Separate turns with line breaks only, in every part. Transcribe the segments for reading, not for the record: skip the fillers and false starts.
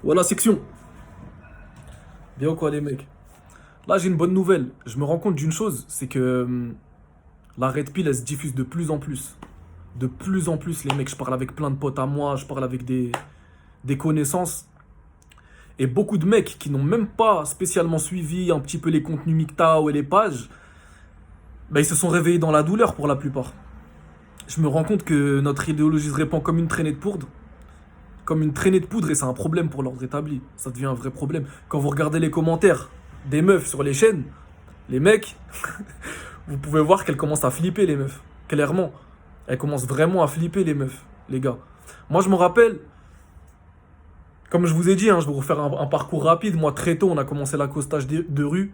Voilà, section. Bien ou quoi, les mecs? Là, j'ai une bonne nouvelle. Je me rends compte d'une chose, c'est que la Red Pill, elle se diffuse de plus en plus. De plus en plus, les mecs. Je parle avec plein de potes à moi, je parle avec des connaissances. Et beaucoup de mecs qui n'ont même pas spécialement suivi un petit peu les contenus MGTOW et les pages, bah, ils se sont réveillés dans la douleur pour la plupart. Je me rends compte que notre idéologie se répand comme une traînée de poudre. Comme une traînée de poudre et c'est un problème pour l'ordre établi. Ça devient un vrai problème. Quand vous regardez les commentaires des meufs sur les chaînes, les mecs, vous pouvez voir qu'elles commencent à flipper, les meufs. Clairement. Elles commencent vraiment à flipper, les meufs, les gars. Moi, je me rappelle, comme je vous ai dit, hein, je vais vous refaire un parcours rapide. Moi, très tôt, on a commencé l'accostage de rue.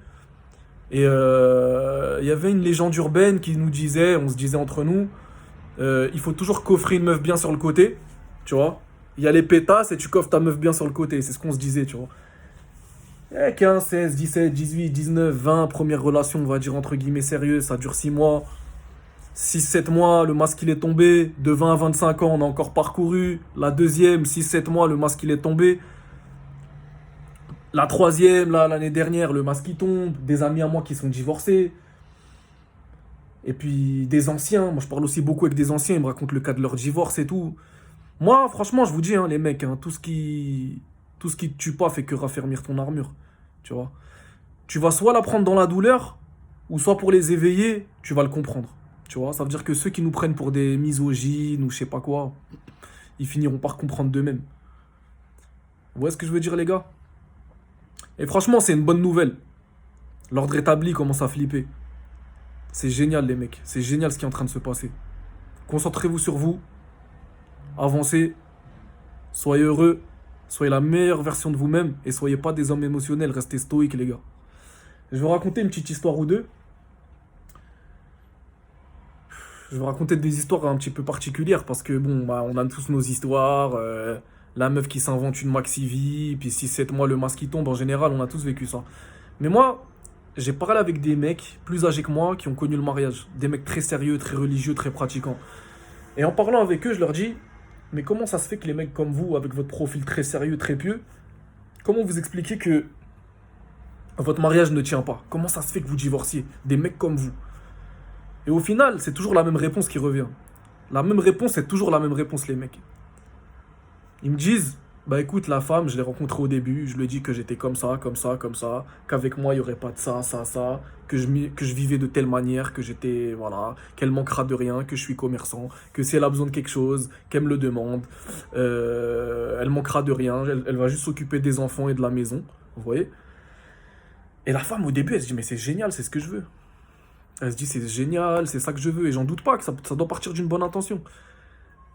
Et il y avait une légende urbaine qui nous disait, on se disait entre nous, il faut toujours coffrer une meuf bien sur le côté, tu vois. Il y a les pétasses et tu coffres ta meuf bien sur le côté. C'est ce qu'on se disait, tu vois. 15, 16, 17, 18, 19, 20, première relation, on va dire entre guillemets sérieuse, ça dure 6 mois. 6, 7 mois, le masque il est tombé. De 20 à 25 ans, on a encore parcouru. La deuxième, 6, 7 mois, le masque il est tombé. La troisième, là, l'année dernière, le masque il tombe. Des amis à moi qui sont divorcés. Et puis des anciens. Moi, je parle aussi beaucoup avec des anciens. Ils me racontent le cas de leur divorce et tout. Moi, franchement, je vous dis, hein, les mecs, hein, tout ce qui te tue pas fait que raffermir ton armure. Tu vois. Tu vas soit la prendre dans la douleur, ou soit pour les éveiller, tu vas le comprendre. Tu vois, ça veut dire que ceux qui nous prennent pour des misogynes ou je sais pas quoi, ils finiront par comprendre d'eux-mêmes. Vous voyez ce que je veux dire, les gars? Et franchement, c'est une bonne nouvelle. L'ordre établi commence à flipper. C'est génial, les mecs. C'est génial ce qui est en train de se passer. Concentrez-vous sur vous. Avancez. Soyez heureux. Soyez la meilleure version de vous-même. Et soyez pas des hommes émotionnels. Restez stoïques, les gars. Je vais vous raconter une petite histoire ou deux. Je vais vous raconter des histoires un petit peu particulières parce que, bon, bah, on a tous nos histoires. La meuf qui s'invente une maxi-vie. Puis 6, 7 mois, le masque qui tombe. En général, on a tous vécu ça. Mais moi, j'ai parlé avec des mecs plus âgés que moi qui ont connu le mariage. Des mecs très sérieux, très religieux, très pratiquants. Et en parlant avec eux, je leur dis, mais comment ça se fait que les mecs comme vous, avec votre profil très sérieux, très pieux, comment vous expliquez que votre mariage ne tient pas? Comment ça se fait que vous divorciez? Des mecs comme vous. Et au final, c'est toujours la même réponse qui revient. La même réponse, c'est toujours la même réponse, les mecs. Ils me disent, bah écoute, la femme, je l'ai rencontrée au début, je lui ai dit que j'étais comme ça, comme ça, comme ça, qu'avec moi, il n'y aurait pas de ça, ça, ça, que je vivais de telle manière, que j'étais, voilà, qu'elle manquera de rien, que je suis commerçant, que si elle a besoin de quelque chose, qu'elle me le demande, elle manquera de rien, elle va juste s'occuper des enfants et de la maison, vous voyez? Et la femme, au début, elle se dit, mais c'est génial, c'est ce que je veux. Elle se dit, c'est génial, c'est ça que je veux, et j'en doute pas que ça doit partir d'une bonne intention.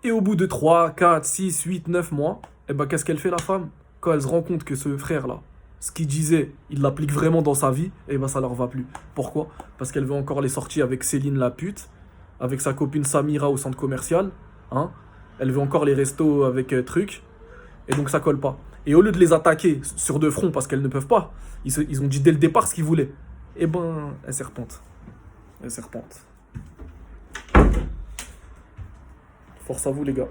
Et au bout de 3, 4, 6, 8, 9 mois, eh ben, qu'est-ce qu'elle fait la femme? Quand elle se rend compte que ce frère-là, ce qu'il disait, il l'applique vraiment dans sa vie, eh ben ça leur va plus. Pourquoi? Parce qu'elle veut encore les sorties avec Céline la pute, avec sa copine Samira au centre commercial, hein? Elle veut encore les restos avec truc, et donc ça colle pas. Et au lieu de les attaquer sur deux fronts parce qu'elles ne peuvent pas, ils ont dit dès le départ ce qu'ils voulaient. Eh ben, elle serpente. Elle serpente. Force à vous les gars.